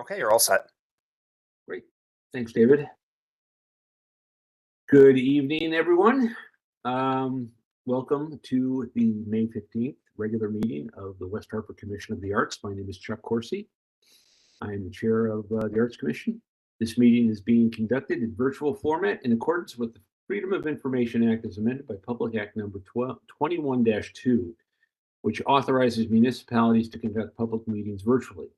Okay, you're all set. Great. Thanks, David. Good evening, everyone. Welcome to the May 15th regular meeting of the West Hartford Commission of the Arts. My name is Chuck Corsi. I am the chair of the Arts Commission. This meeting is being conducted in virtual format in accordance with the Freedom of Information Act as amended by Public Act number 21-2, which authorizes municipalities to conduct public meetings virtually.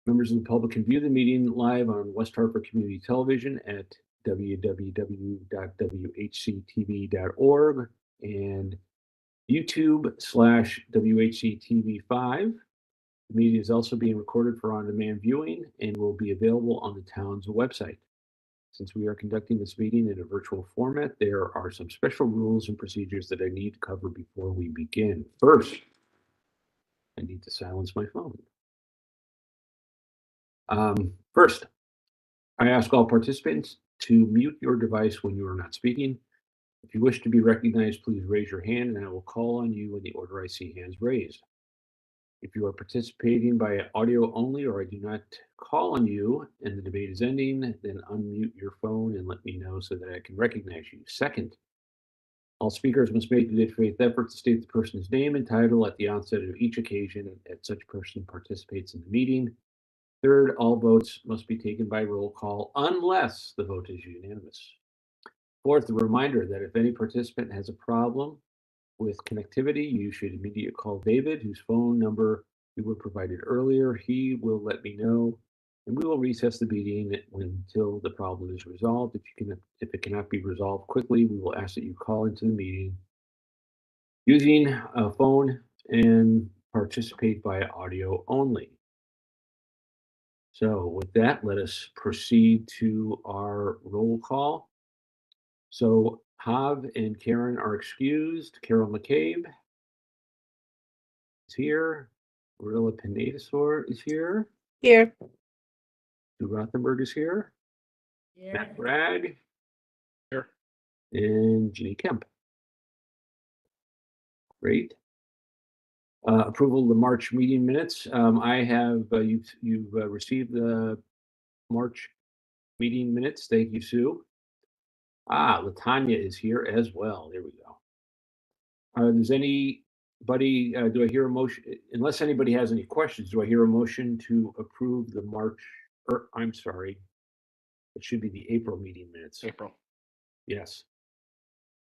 Members of the public can view the meeting live on West Hartford Community Television at www.whctv.org and YouTube/WHCTV5. The meeting is also being recorded for on-demand viewing and will be available on the town's website. Since we are conducting this meeting in a virtual format, there are some special rules and procedures that I need to cover before we begin. First, I need to silence my phone. First, I ask all participants to mute your device when you are not speaking. If you wish to be recognized, please raise your hand and I will call on you in the order I see hands raised. If you are participating by audio only or I do not call on you and the debate is ending, then unmute your phone and let me know so that I can recognize you. Second, all speakers must make a good faith effort to state the person's name and title at the onset of each occasion that such person participates in the meeting. Third, all votes must be taken by roll call unless the vote is unanimous. Fourth, a reminder that if any participant has a problem with connectivity, you should immediately call David, whose phone number you were provided earlier. He will let me know, and we will recess the meeting until the problem is resolved. If it cannot be resolved quickly, we will ask that you call into the meeting using a phone and participate by audio only. So with that, let us proceed to our roll call. So Hav and Karen are excused. Carol McCabe is here. Marilla Pinedasor is here. Here. Sue Rothenberg is here. Matt Bragg. Here. And Ginny Kemp. Great. Approval of the March meeting minutes. I have, you've received the March meeting minutes. Thank you, Sue. Latanya is here as well. There we go. Does anybody, do I hear a motion? Unless anybody has any questions, do I hear a motion to approve the March, or I'm sorry, it should be the April meeting minutes. April. Yes.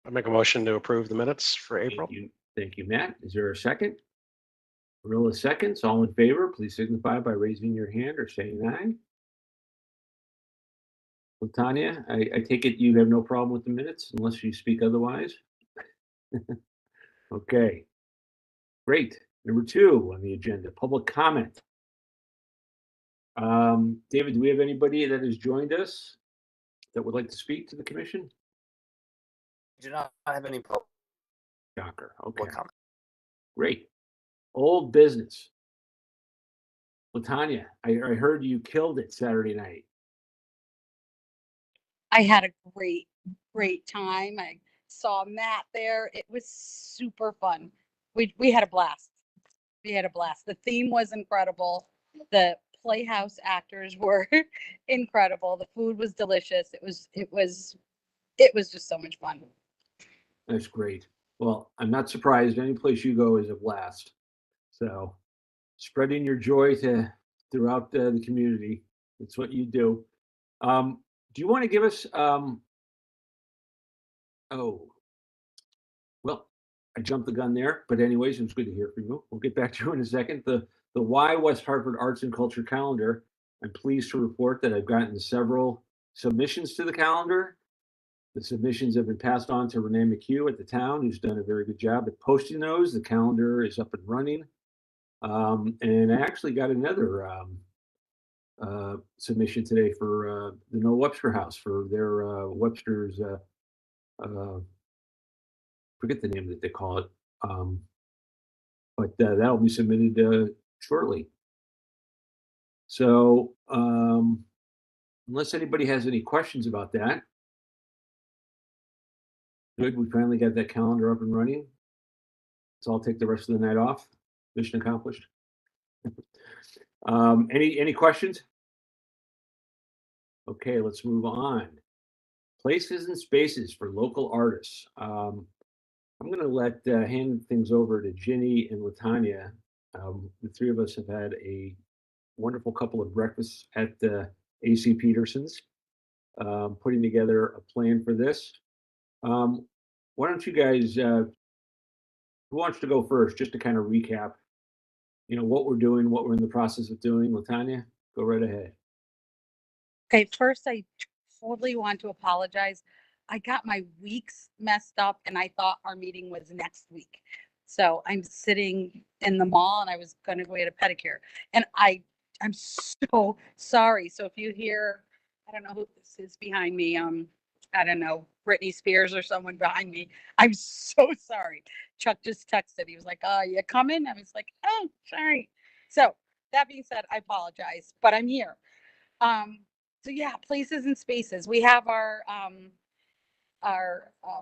I make a motion to approve the minutes for April. Thank you, Matt. Is there a second? Marilla seconds. All in favor, please signify by raising your hand or saying aye. Latanya, I take it you have no problem with the minutes unless you speak otherwise? Okay, great. Number 2 on the agenda, public comment. David, do we have anybody that has joined us that would like to speak to the commission? I do not have any public Okay, comment. Great. Old business. Latanya, I heard you killed it Saturday night. I had a great time. I saw Matt there. It was super fun. We had a blast. The theme was incredible. The Playhouse actors were incredible. The food was delicious. It was just so much fun. That's great. Well, I'm not surprised. Any place you go is a blast. So spreading your joy throughout the community. That's what you do. Do you want to give us, well, I jumped the gun there, but anyways, it's good to hear from you. We'll get back to you in a second. The Why West Hartford Arts and Culture calendar. I'm pleased to report that I've gotten several submissions to the calendar. The submissions have been passed on to Renee McHugh at the town, who's done a very good job at posting those. The calendar is up and running. And I actually got another submission today for the Noah Webster House for their Webster's, forget the name that they call it, but that'll be submitted shortly. So unless anybody has any questions about that, good, we finally got that calendar up and running. So I'll take the rest of the night off. Mission accomplished. Any questions? Okay, let's move on. Places and spaces for local artists. I'm going to hand things over to Ginny and Latanya. The three of us have had a wonderful couple of breakfasts at AC Peterson's, putting together a plan for this. Why don't you guys, who wants to go first, just to kind of recap, what we're doing, what we're in the process of doing. Latanya, go right ahead. Okay, first, I totally want to apologize. I got my weeks messed up and I thought our meeting was next week. So I'm sitting in the mall and I was going to go get a pedicure. And I'm so sorry. So if you hear, I don't know who this is behind me, I don't know, Britney Spears or someone behind me. I'm so sorry. Chuck just texted. He was like, you coming? I was like, oh, sorry. So that being said, I apologize, but I'm here. So yeah, places and spaces. We have our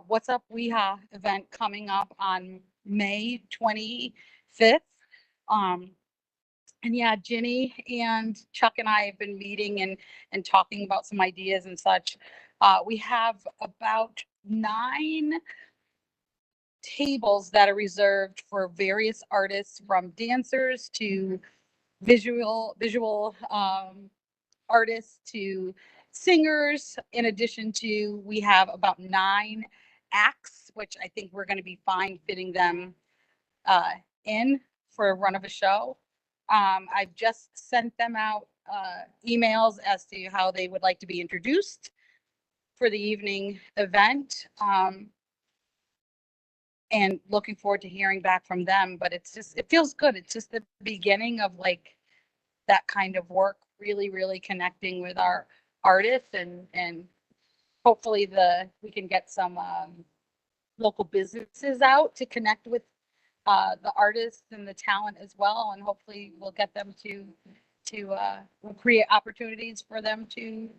What's Up WeHa event coming up on May 25th. And yeah, Ginny and Chuck and I have been meeting and talking about some ideas and such. We have about 9 tables that are reserved for various artists, from dancers to visual artists to singers. In addition to, we have about 9 acts, which I think we're going to be fine fitting them in for a run of a show. I've just sent them out emails as to how they would like to be introduced for the evening event. And looking forward to hearing back from them. But it feels good. It's just the beginning of like that kind of work, really, really connecting with our artists, and hopefully we can get some local businesses out to connect with the artists and the talent as well. And hopefully we'll get them to we'll create opportunities for them to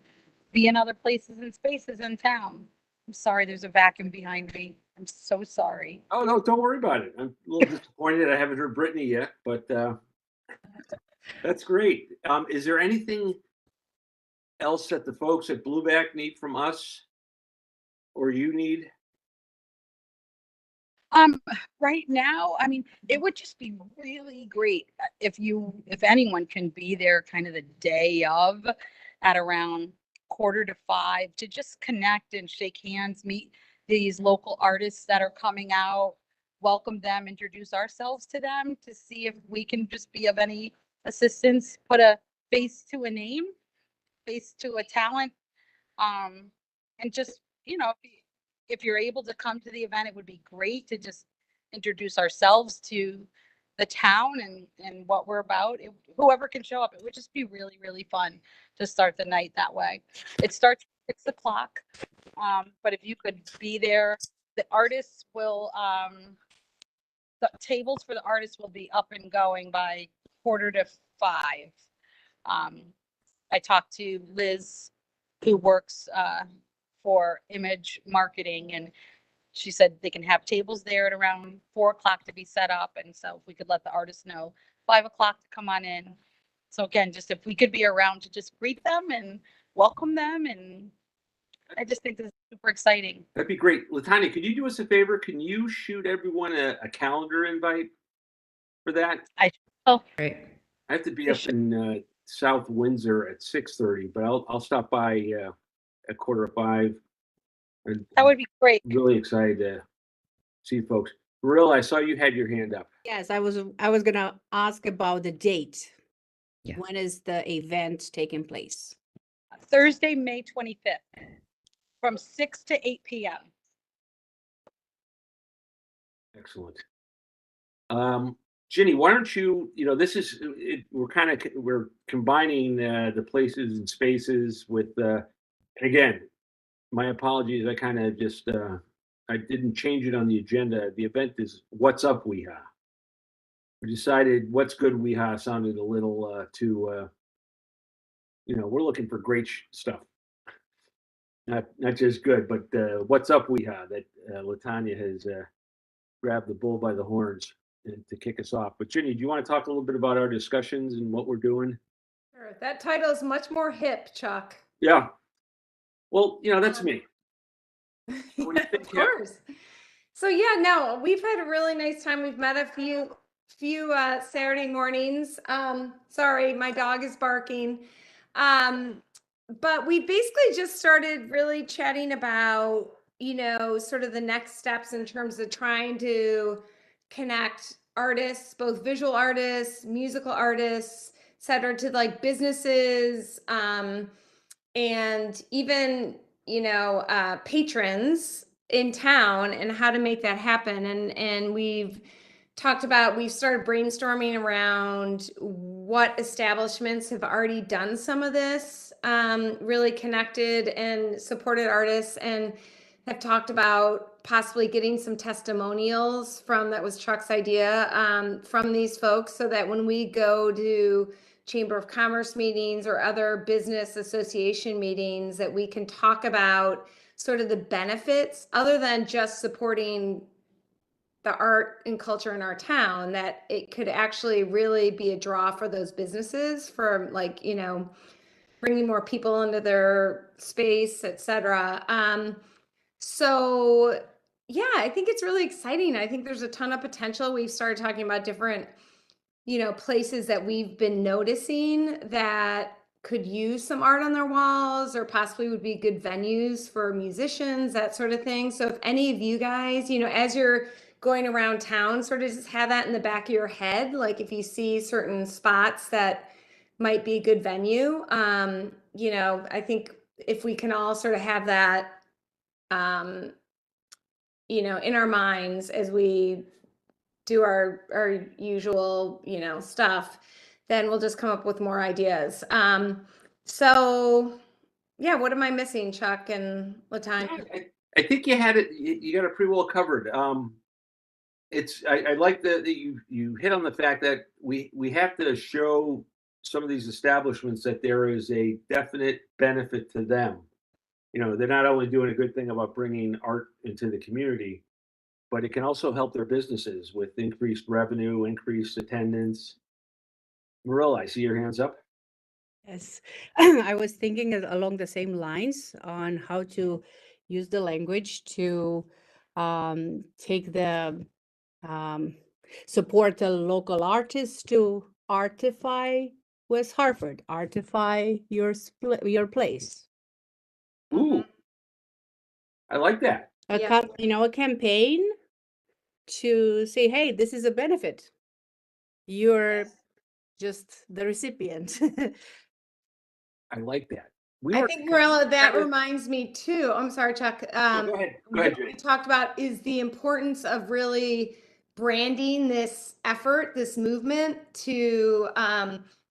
be in other places and spaces in town. I'm sorry, there's a vacuum behind me. I'm so sorry. Oh, no, don't worry about it. I'm a little disappointed I haven't heard Brittany yet, but that's great. Is there anything else that the folks at Blueback need from us or you need? Right now, I mean, it would just be really great if anyone can be there kind of the day of at around 4:45 to just connect and shake hands, meet these local artists that are coming out, welcome them, introduce ourselves to them to see if we can just be of any assistance, put a face to a name, face to a talent. And just, if you're able to come to the event, it would be great to just introduce ourselves to the town and what we're about. Whoever can show up, it would just be really, really fun to start the night that way. It starts at 6 o'clock. But if you could be there, the artists will, the tables for the artists will be up and going by 4:45. I talked to Liz, who works for Image Marketing, and she said they can have tables there at around 4 o'clock to be set up. And so if we could let the artists know 5 o'clock to come on in. So again, just if we could be around to just greet them and welcome them. And I just think this is super exciting. That'd be great. Latanya, could you do us a favor? Can you shoot everyone a calendar invite for that? Great. I have to be up in South Windsor at 6:30, but I'll stop by at 4:45. That would be great. Really excited to see folks. Barilla, I saw you had your hand up. Yes, I was gonna ask about the date. Yeah. When is the event taking place? Thursday, May 25th, from 6 to 8 p.m. Excellent. Ginny, why don't you, this is, we're combining the places and spaces with, and again, my apologies, I kind of just, I didn't change it on the agenda. The event is What's Up WeHa. We decided What's Good WeHa sounded a little too, we're looking for great stuff. Not just good, but What's Up WeHa that Latanya has grabbed the bull by the horns and to kick us off. But Ginny, do you want to talk a little bit about our discussions and what we're doing? Sure. That title is much more hip, Chuck. Yeah. Well, that's me. What do you Of think, Kat? course. So yeah, no, we've had a really nice time. We've met a few Saturday mornings. Sorry, my dog is barking. But we basically just started really chatting about, sort of the next steps in terms of trying to connect artists, both visual artists, musical artists, et cetera, to like businesses, and even, patrons in town, and how to make that happen. And we've started brainstorming around what establishments have already done some of this, really connected and supported artists, and have talked about possibly getting some testimonials that was Chuck's idea, from these folks, so that when we go to Chamber of Commerce meetings or other business association meetings, that we can talk about sort of the benefits, other than just supporting the art and culture in our town, that it could actually really be a draw for those businesses, for like, bringing more people into their space, etc. So yeah, I think it's really exciting. I think there's a ton of potential. We've started talking about different, places that we've been noticing that could use some art on their walls, or possibly would be good venues for musicians, that sort of thing. So if any of you guys, as you're going around town, sort of just have that in the back of your head, like if you see certain spots that might be a good venue, I think if we can all sort of have that, in our minds as we do our usual, stuff, then we'll just come up with more ideas. So yeah, what am I missing, Chuck and Latanya? I think you had it. You got it pretty well covered. I like that you hit on the fact that we have to show some of these establishments that there is a definite benefit to them. They're not only doing a good thing about bringing art into the community, but it can also help their businesses with increased revenue, increased attendance. Marilla, I see your hands up. Yes, I was thinking along the same lines on how to use the language to take the support the local artists to artify West Hartford, artify your place. Ooh, I like that. Yeah. A campaign to say, hey, this is a benefit. You're just the recipient. I like that. I think, Marilla, that reminds me too. I'm sorry, Chuck. Go ahead. Go ahead, What we Jane. talked about is the importance of really branding this effort, this movement, to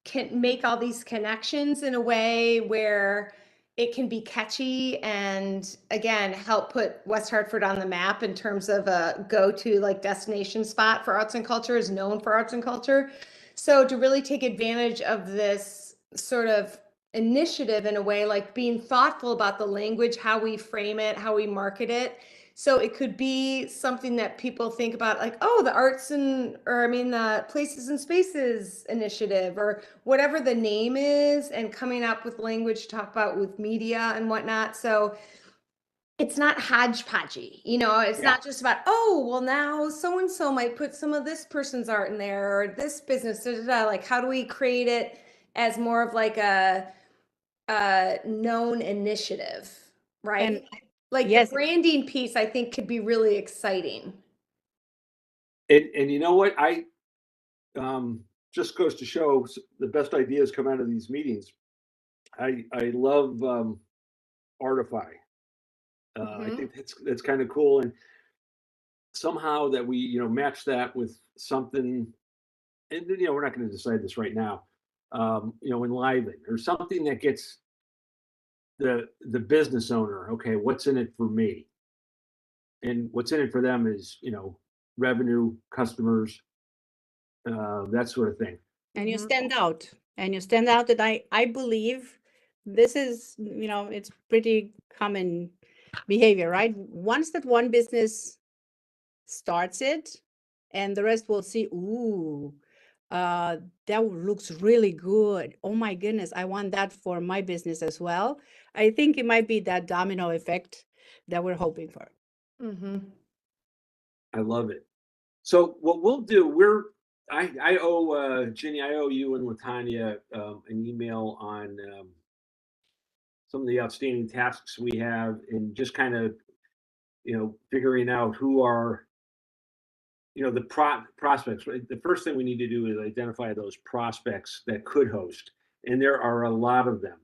can make all these connections in a way where it can be catchy, and again, help put West Hartford on the map in terms of a go-to like destination spot for arts and culture, is known for arts and culture. So to really take advantage of this sort of initiative in a way, like being thoughtful about the language, how we frame it, how we market it. So it could be something that people think about, like, oh, the Places and Spaces initiative, or whatever the name is, and coming up with language to talk about with media and whatnot. So it's not hodgepodgey, it's not just about, oh, well, now so-and-so might put some of this person's art in there, or this business, like, how do we create it as more of like a known initiative, right? And Like yes, the branding piece, I think, could be really exciting. And you know what? I just goes to show the best ideas come out of these meetings. I love Artify. I think that's kind of cool, and somehow that we match that with something, and we're not going to decide this right now. Enliven, or something that gets the business owner. Okay, what's in it for me? And what's in it for them is revenue, customers, that sort of thing. and you stand out, and I believe this is, it's pretty common behavior, right? Once that one business starts it, and the rest will see, ooh, that looks really good. Oh my goodness, I want that for my business as well. I think it might be that domino effect that we're hoping for. Mhm. I love it. So what we'll do, I owe Ginny, I owe you and Latanya an email on some of the outstanding tasks we have, and just kind of, figuring out who are, the prospects. Right? The first thing we need to do is identify those prospects that could host, and there are a lot of them.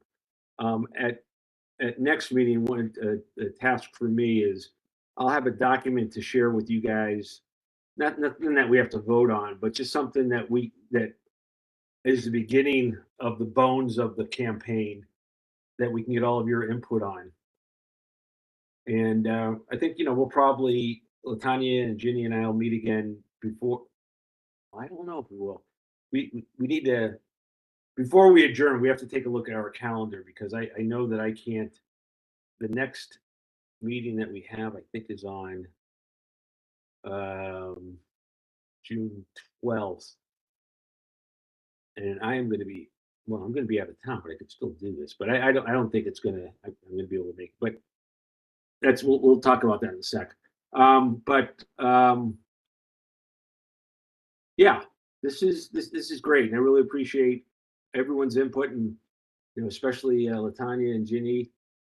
At next meeting, one a task for me is I'll have a document to share with you guys. Nothing that we have to vote on, but just something that is the beginning of the bones of the campaign that we can get all of your input on. And I think we'll probably, Latanya and Ginny and I will meet again before. I don't know if we will. We need to, before we adjourn. We have to take a look at our calendar, because I know that I can't. The next meeting that we have, I think, is on June 12th. And I am going to be, I'm going to be out of town, but I could still do this. But I don't think it's going to, I'm going to be able to make it. But we'll talk about that in a sec. Yeah, this is great. And I really appreciate everyone's input, and especially Latanya and Ginny.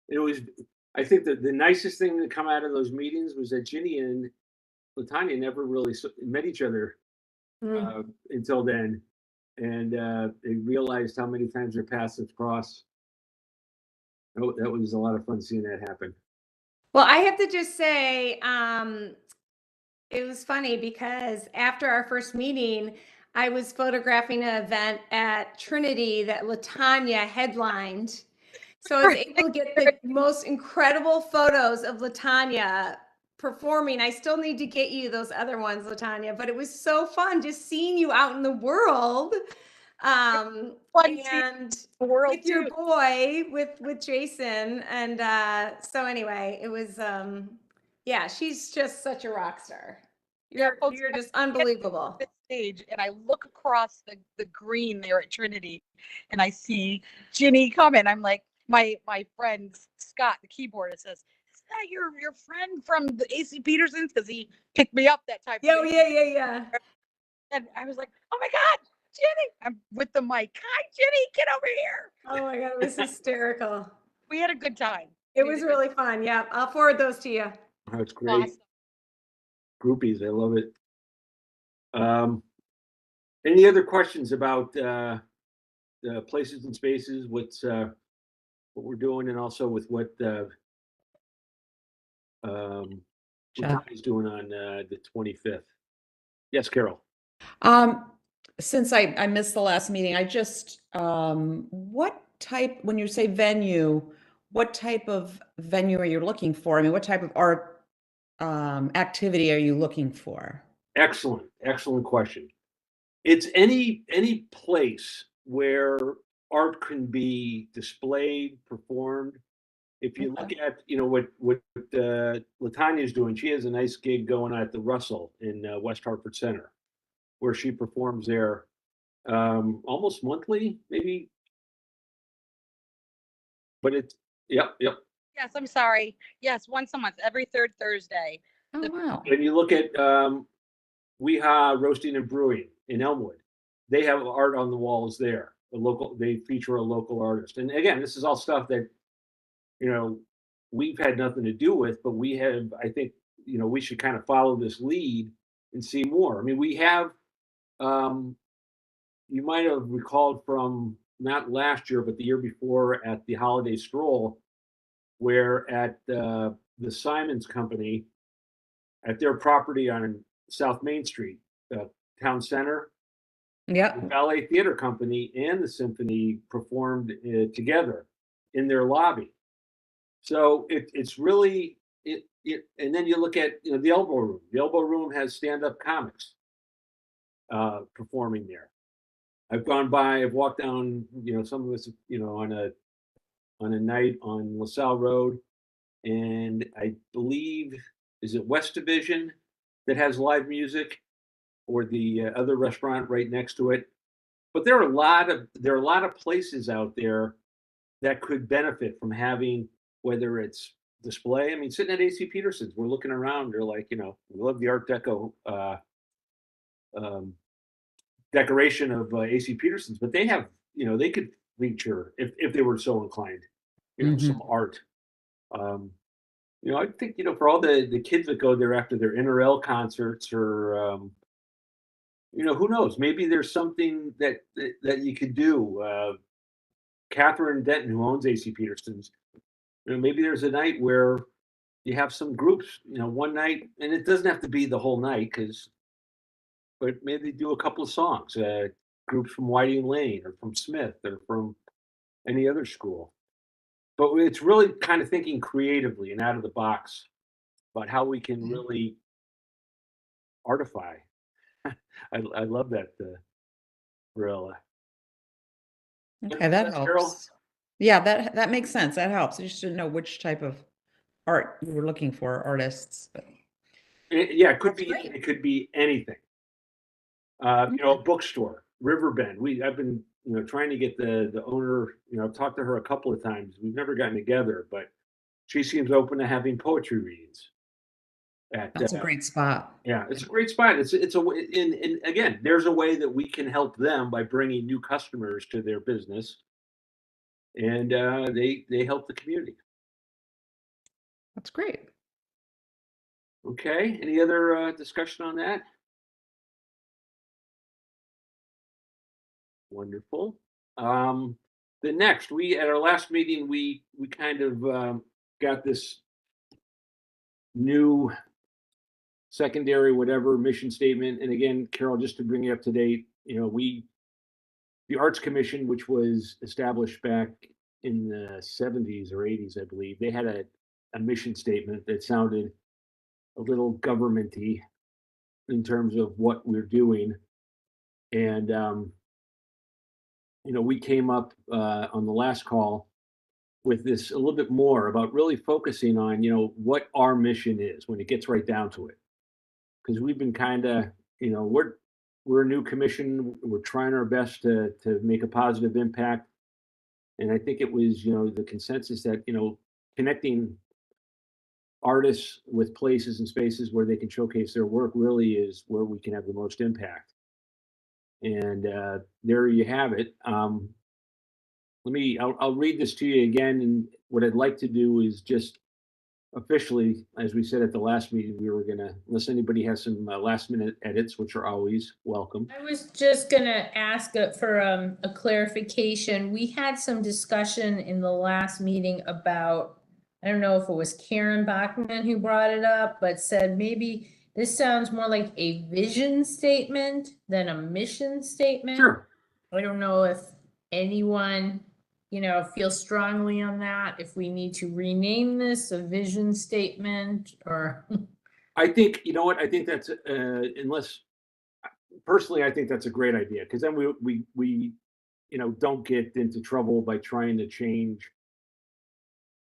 It was, I think that the nicest thing that come out of those meetings was that Ginny and Latanya never really met each other until then, and they realized how many times their paths have crossed. Oh, that was a lot of fun seeing that happen. Well, I have to just say, it was funny because after our first meeting, I was photographing an event at Trinity that Latanya headlined. So I was able to get the most incredible photos of Latanya performing. I still need to get you those other ones, Latanya, but it was so fun just seeing you out in the world. Fun And The world with your too. boy, with Jason. And so anyway, it was yeah, she's just such a rock star. folks, You're just unbelievable. The stage, and I look across the green there at Trinity, and I see Ginny coming. I'm like, my friend Scott, the keyboardist, says, "Is that your friend from the AC Petersons?" Because he picked me up that time. Yeah, yeah. And I was like, "Oh my God, Ginny!" I'm with the mic. "Hi, Ginny, get over here." Oh my God, it was hysterical. We had a good time. It was really fun. Yeah, I'll forward those to you. Oh, it's great. Awesome. Groupies, I love it. Any other questions about the places and spaces? What we're doing, and also with what Tom's doing on the 25th. Yes, Carol. Since I missed the last meeting, I just, what type, when you say venue, what type of venue are you looking for? I mean, what type of art activity are you looking for? Excellent question. It's any place where art can be displayed, performed. If you look at, what Latanya is doing, she has a nice gig going on at the Russell in West Hartford Center, where she performs there almost monthly, maybe. But it's, yep. Yes, I'm sorry. Yes, once a month, every third Thursday. Oh, wow. When you look at WeHa Roasting and Brewing in Elmwood, they have art on the walls there. They feature a local artist. And again, this is all stuff that, we've had nothing to do with, but we have, I think, we should kind of follow this lead and see more. I mean, we have, you might have recalled from not last year, but the year before at the Holiday Stroll, where at the Simons Company, at their property on South Main Street, Town Center, Yeah. the Ballet Theater Company and the Symphony performed together in their lobby. So it's really, and then you look at the Elbow Room. The Elbow Room has stand-up comics performing there. I've gone by, I've walked down, some of us, on a night on LaSalle Road, and I believe, is it West Division that has live music? or the other restaurant right next to it. But there are a lot of places out there that could benefit from having, whether it's display. I mean, sitting at AC Peterson's, we're looking around. They're like, we love the Art Deco decoration of AC Peterson's, but they have, they could feature if they were so inclined, some art. I think, for all the kids that go there after their NRL concerts or, who knows, maybe there's something that you could do. Catherine Denton, who owns AC Peterson's, maybe there's a night where you have some groups, one night, and it doesn't have to be the whole night, but maybe do a couple of songs, groups from Whiting Lane or from Smith or from any other school. But it's really kind of thinking creatively and out of the box about how we can really artify. I love that, Varela. Okay, that Carol? helps. Yeah, that makes sense. That helps. I just didn't know which type of art you were looking for, artists. But Yeah, it could That's be. great. It could be anything. A bookstore, Riverbend. I've been, trying to get the owner. I've talked to her a couple of times. We've never gotten together, but she seems open to having poetry readings. That's a great spot. Yeah, it's a great spot. It's a and again, there's a way that we can help them by bringing new customers to their business, and they help the community. That's great. Okay, any other discussion on that? Wonderful. The next, at our last meeting, we kind of got this new secondary whatever mission statement. And again, Carol, just to bring you up to date, the Arts Commission, which was established back in the 70s or 80s, I believe, they had a mission statement that sounded a little governmenty in terms of what we're doing. And we came up on the last call with this a little bit more about really focusing on, what our mission is when it gets right down to it. Because we've been kind of, we're a new commission. We're trying our best to make a positive impact. And I think it was, the consensus that, connecting artists with places and spaces where they can showcase their work really is where we can have the most impact. And there you have it. I'll read this to you again. And what I'd like to do is just officially, as we said at the last meeting, we were gonna, unless anybody has some last minute edits, which are always welcome. I was just gonna ask for a clarification. We had some discussion in the last meeting about, I don't know if it was Karen Bachman who brought it up, but said maybe this sounds more like a vision statement than a mission statement. Sure. I don't know if anyone, feels strongly on that, if we need to rename this a vision statement or. I think, you know what, I think that's, personally, I think that's a great idea, because then we don't get into trouble by trying to change,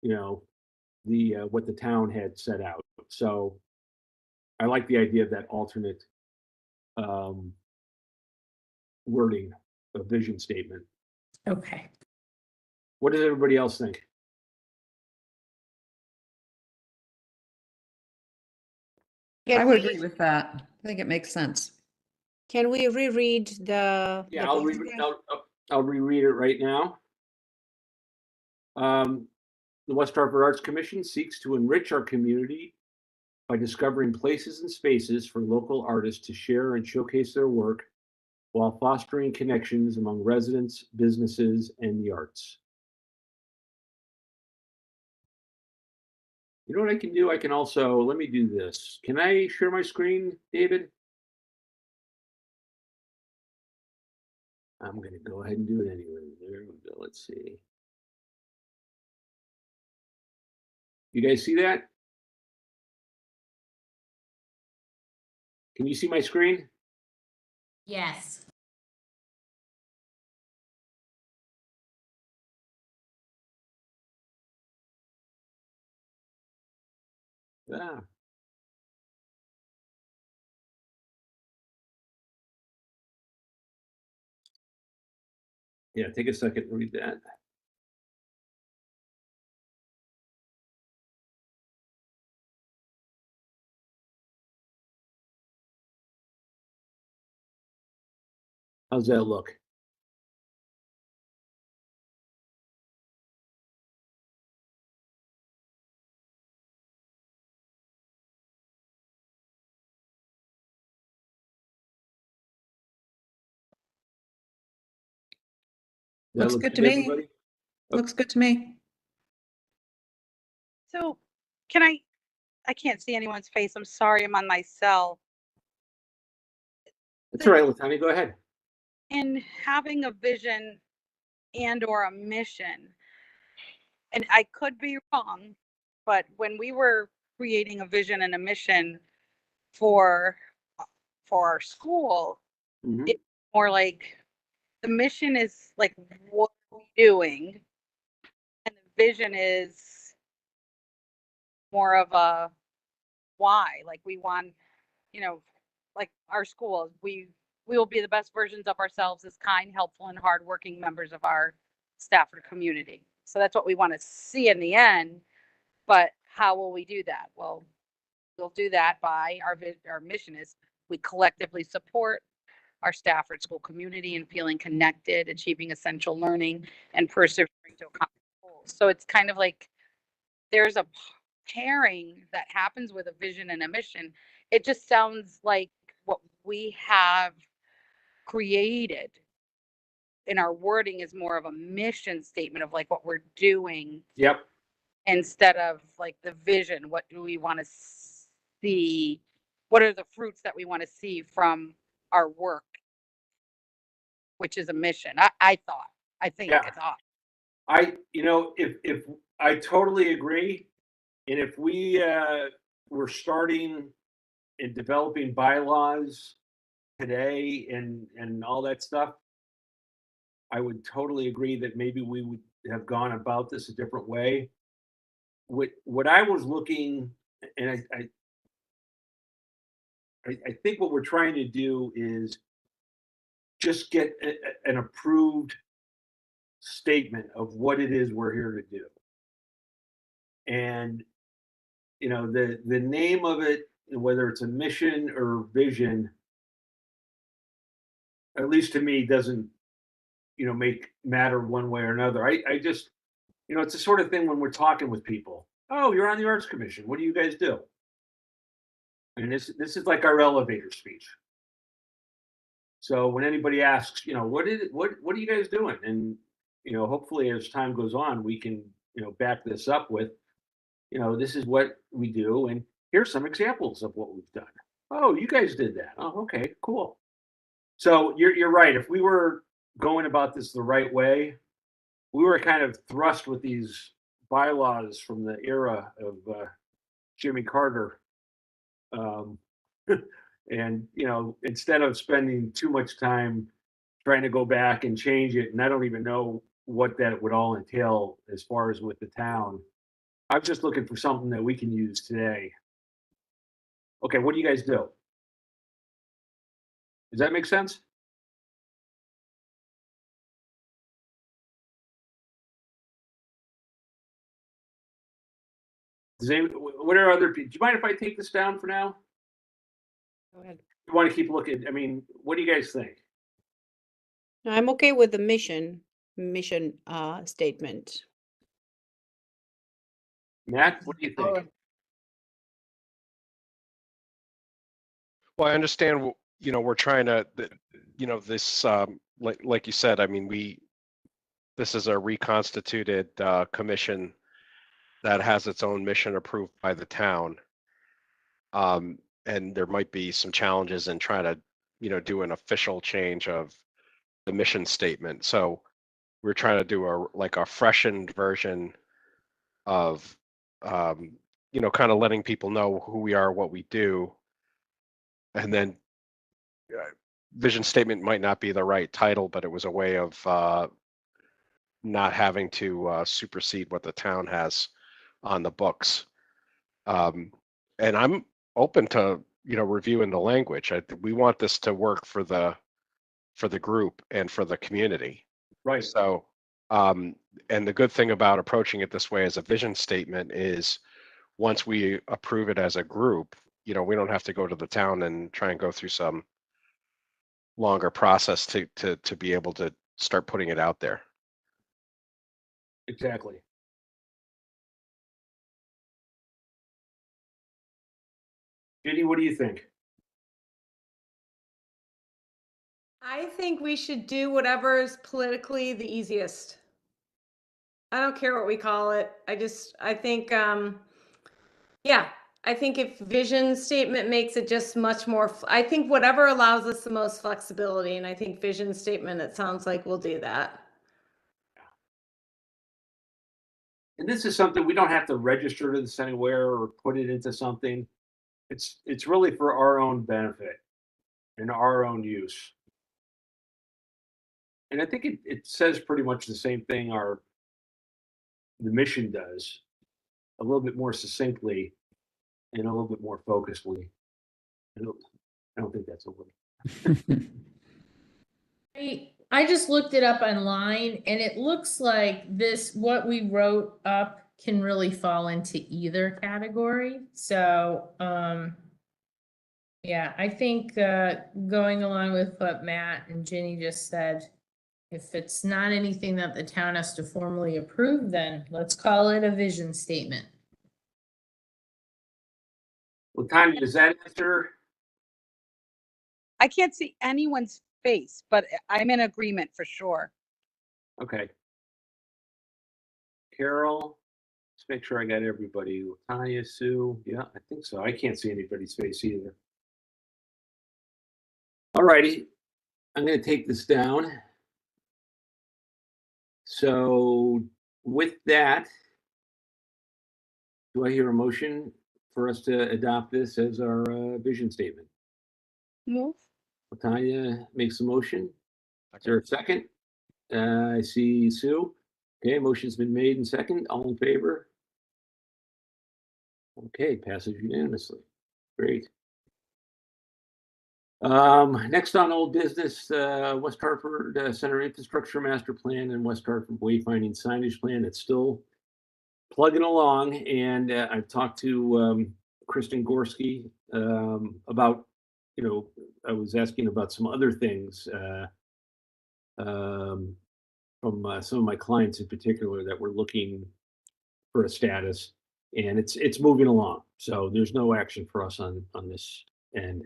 what the town had set out. So I like the idea of that alternate wording, a vision statement. Okay. What does everybody else think? I would agree with that. I think it makes sense. Can we reread the? Yeah, the I'll paragraph? reread it right now. The West Hartford Arts Commission seeks to enrich our community by discovering places and spaces for local artists to share and showcase their work while fostering connections among residents, businesses, and the arts. You know what I can do? I can also, let me do this. Can I share my screen, David? I'm going to go ahead and do it anyway. There we go. Let's see. You guys see that? Can you see my screen? Yes. Yeah. Yeah, take a second to read that. How's that look? Does that Looks look good to to me. everybody? Looks good to me. So can I can't see anyone's face. I'm sorry, I'm on my cell. That's all right, Latanya, go ahead. In having a vision and or a mission, and I could be wrong, but when we were creating a vision and a mission for our school, Mhm. it's more like the mission is like what we're doing, and the vision is more of a why. Like we want, you know, like our school, we will be the best versions of ourselves as kind, helpful, and hardworking members of our Stafford community. So that's what we want to see in the end. But how will we do that? Well, we'll do that by our mission is we collectively support our Stafford school community in feeling connected, achieving essential learning, and persevering to accomplish goals. So it's kind of like there's a pairing that happens with a vision and a mission. It just sounds like what we have created in our wording is more of a mission statement of like what we're doing Yep. instead of like the vision. What do we want to see? What are the fruits that we want to see from our work, which is a mission? I think Yeah. it's off. If I totally agree, and if we were starting and developing bylaws today and all that stuff, I would totally agree that maybe we would have gone about this a different way. What I was looking, and I think what we're trying to do is just get an approved statement of what it is we're here to do. And the name of it, whether it's a mission or vision, at least to me, doesn't make matter one way or another. I just it's the sort of thing when we're talking with people. Oh, you're on the Arts Commission. What do you guys do? And this is like our elevator speech. So when anybody asks, what are you guys doing? And hopefully as time goes on, we can back this up with, this is what we do, and here's some examples of what we've done. Oh, you guys did that. Oh, okay, cool. So you're right. If we were going about this the right way, we were kind of thrust with these bylaws from the era of Jimmy Carter. And instead of spending too much time trying to go back and change it, and I don't even know what that would all entail as far as with the town. I'm just looking for something that we can use today. Okay, what do you guys do? Does that make sense? What are other people? Do you mind if I take this down for now? Go ahead. You want to keep looking? I mean, what do you guys think? No, I'm okay with the mission statement. Matt, what do you think? Well, I understand, we're trying to, this, like you said, I mean, this is a reconstituted commission that has its own mission approved by the town. And there might be some challenges in trying to, do an official change of the mission statement. So we're trying to do a freshened version of, kind of letting people know who we are, what we do. And then vision statement might not be the right title, but it was a way of not having to supersede what the town has on the books. And I'm open to reviewing the language. We want this to work for the group and for the community. Right. So, and the good thing about approaching it this way as a vision statement is once we approve it as a group, we don't have to go to the town and try and go through some longer process to be able to start putting it out there. Exactly. Ginny, what do you think? I think we should do whatever is politically the easiest. I don't care what we call it. I think, yeah, I think if vision statement makes it just much more, I think whatever allows us the most flexibility, and I think vision statement, it sounds like we'll do that. And this is something we don't have to register to this anywhere or put it into something. It's really for our own benefit and our own use. And I think it says pretty much the same thing the mission does, a little bit more succinctly and a little bit more focusedly. I don't think that's a word. I just looked it up online and it looks like what we wrote up can really fall into either category. So, yeah, I think, going along with what Matt and Ginny just said, if it's not anything that the town has to formally approve, then let's call it a vision statement. Well, Tanya, does that answer? I can't see anyone's face, but I'm in agreement for sure. Okay. Carol, let's make sure I got everybody. Tanya, Sue, yeah, I think so. I can't see anybody's face either. All righty, I'm going to take this down. So with that, do I hear a motion for us to adopt this as our vision statement? Move. Tanya makes a motion. Is there a second? I see Sue. Okay, motion's been made and second. All in favor? Okay, passes unanimously. Great. Next on old business, West Hartford Center Infrastructure Master Plan and West Hartford Wayfinding Signage Plan. It's still plugging along, and I've talked to Kristen Gorski about, I was asking about some other things from some of my clients in particular that were looking for a status, and it's moving along. So there's no action for us on this end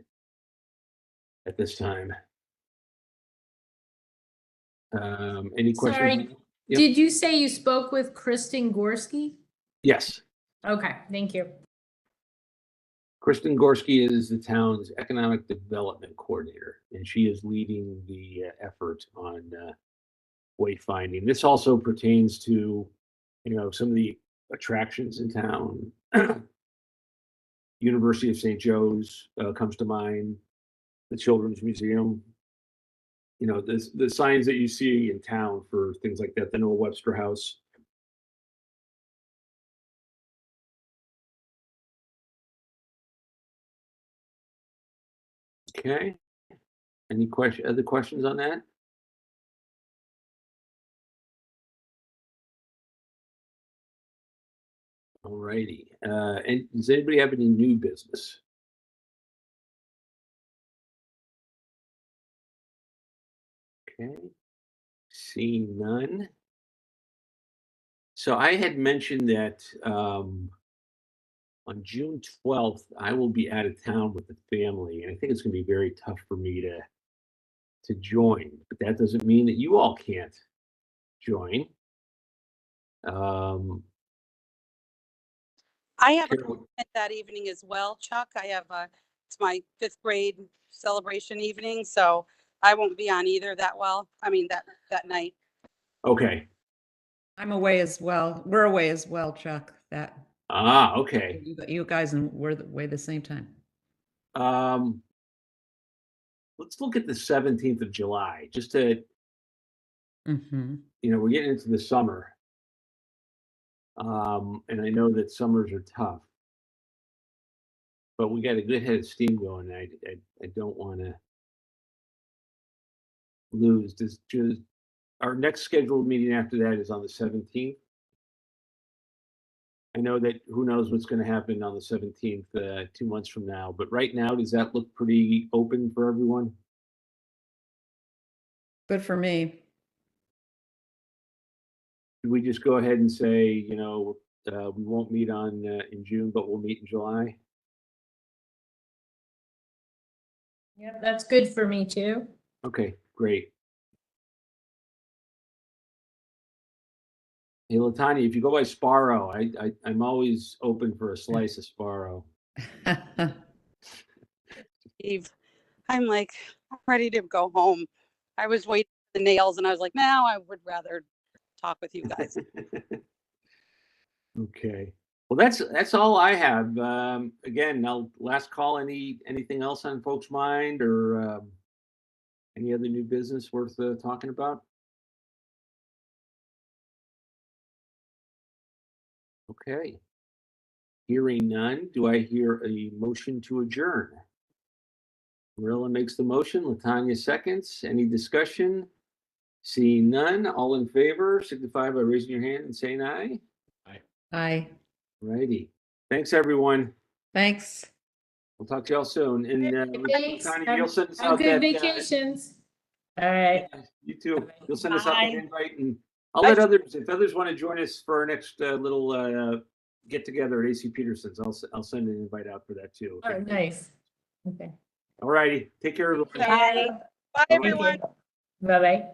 at this time. Any questions? Sorry, Yep. did you say you spoke with Kristen Gorski? Yes. Okay, thank you. Kristen Gorski is the town's economic development coordinator, and she is leading the effort on wayfinding. This also pertains to, some of the attractions in town. University of St. Joe's comes to mind, the Children's Museum. The signs that you see in town for things like that, the Noah Webster House. Okay. Any other questions on that? All righty. And does anybody have any new business? Okay. Seeing none. So I had mentioned that on June 12th, I will be out of town with the family, and I think it's going to be very tough for me to join. But that doesn't mean that you all can't join. I have a Carol, commitment that evening as well, Chuck. It's my 5th grade celebration evening, so I won't be on either that night. okay. I'm away as well. We're away as well, Chuck. Okay. You guys and we're away the same time. Let's look at the 17th of July, just to, we're getting into the summer. And I know that summers are tough, but we got a good head of steam going. I don't want to lose. our next scheduled meeting after that is on the 17th. I know that who knows what's going to happen on the 17th, 2 months from now, but right now, does that look pretty open for everyone? Good for me. Should we just go ahead and say, we won't meet in June, but we'll meet in July? Yep, that's good for me too. Okay, great. Hey, Latanya, if you go by Sparrow, I'm always open for a slice of Sparrow. Eve, I'm like, I'm ready to go home. I was waiting for the nails and I was like, now I would rather talk with you guys. Okay. Well, that's all I have. Again, last call. Anything else on folks' mind, or any other new business worth talking about? Okay. Hearing none, do I hear a motion to adjourn? Marilla makes the motion. Latanya seconds. Any discussion? Seeing none, all in favor signify by raising your hand and saying aye. Aye. Righty. Thanks, everyone. Thanks. We'll talk to y'all soon. And Thanks. Latanya, you'll send us Have out good that vacations. All right. you too. You'll send us out Bye. the invite, and I'll let others, if others want to join us for our next little get together at AC Peterson's, I'll send an invite out for that too. Oh, nice. Okay. All righty. Take care, everyone. Bye. Bye, everyone. Bye-bye.